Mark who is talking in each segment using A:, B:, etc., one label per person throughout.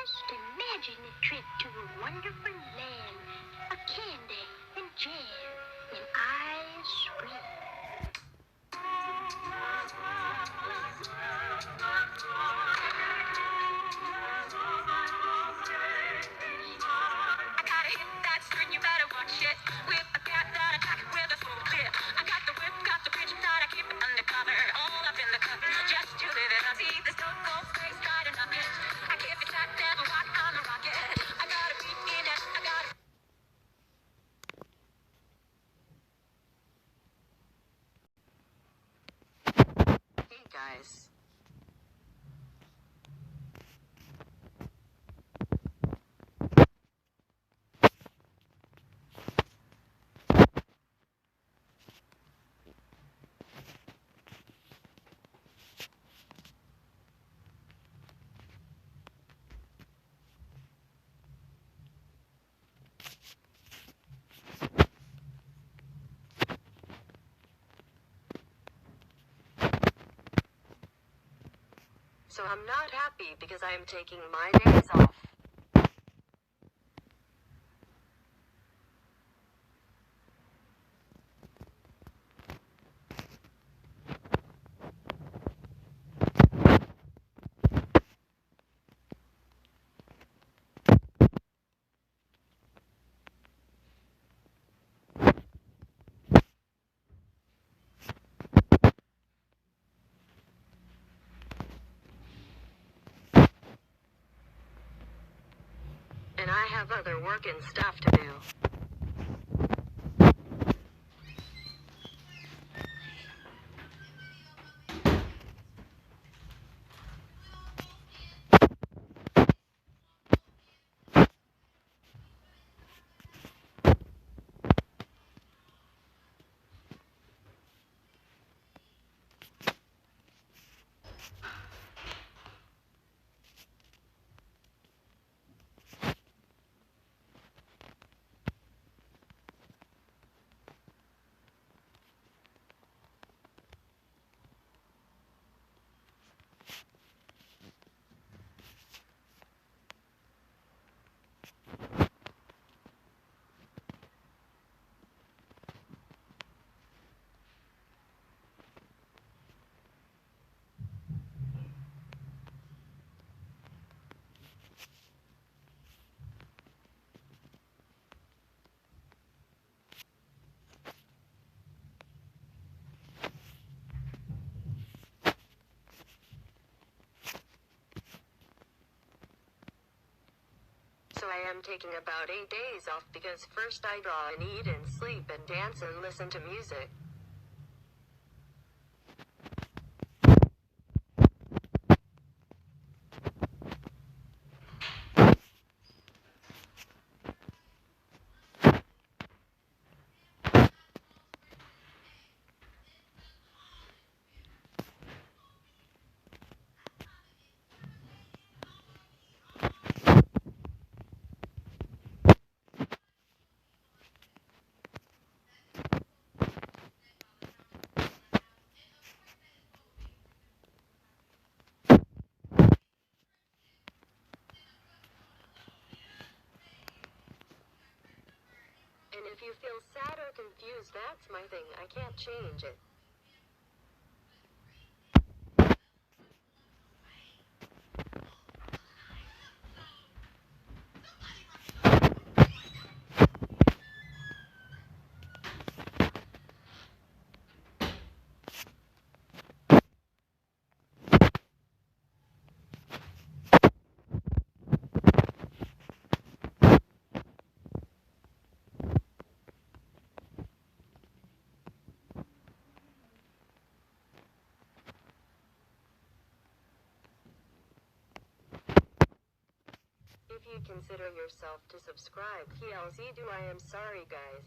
A: Just imagine a trip to a wonderful land of candy and jam and ice cream. I got a hit that's certain, you better watch it. Whip a cat that attack with a full clip. I got the whip, got the bridge, that I keep it undercover. All up in the cup, just to live it up. See the stone cold face, try to knock it. I keep it tight, never walk on the rocket. I got a beat in it, I got a... Hey guys. So I'm not happy because I am taking my days off. And I have other work and stuff to do. So I am taking about 8 days off because first I draw and eat and sleep and dance and listen to music. And if you feel sad or confused, that's my thing. I can't change it. If you consider yourself to subscribe, PLZ do I am sorry guys.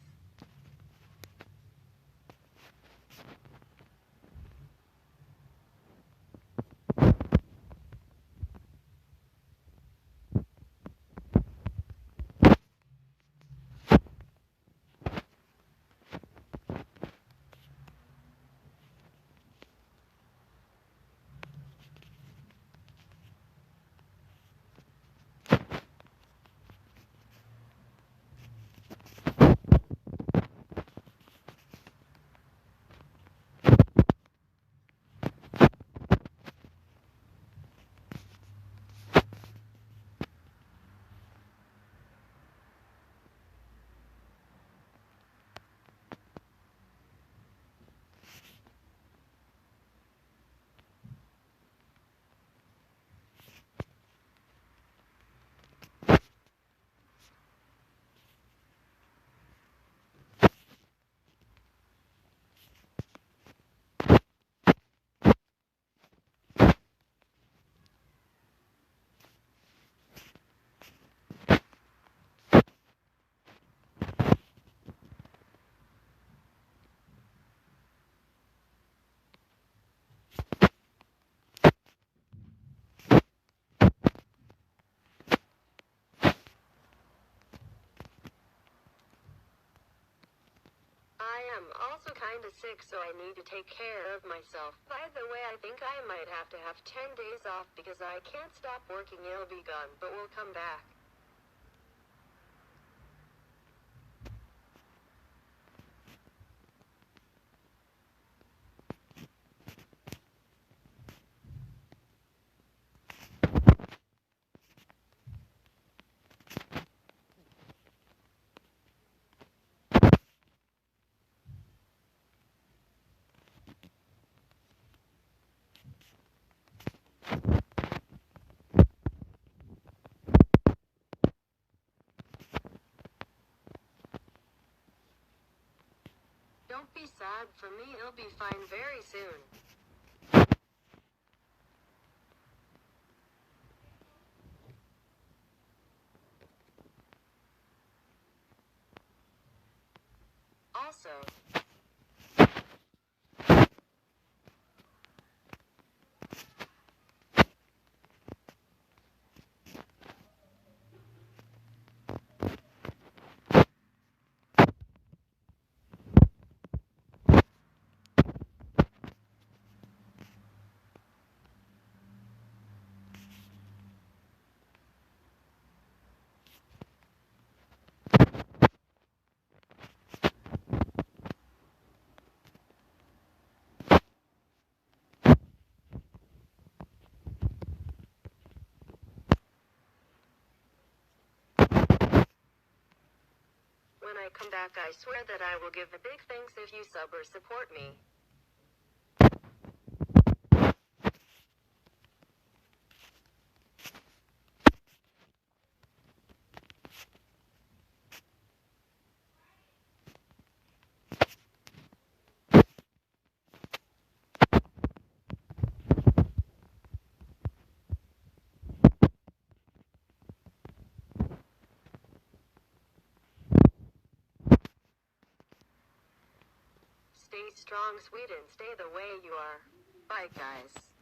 B: am also kinda sick, so I need to take care of myself. By the way, I think I might have to have 10 days off because I can't stop working. It'll be gone, but we'll come back. Don't be sad. For me, it'll be fine very soon. Also, when I come back, I swear that I will give a big thanks if you sub or support me. Stay strong, Sweden. Stay the way you are. Bye, guys.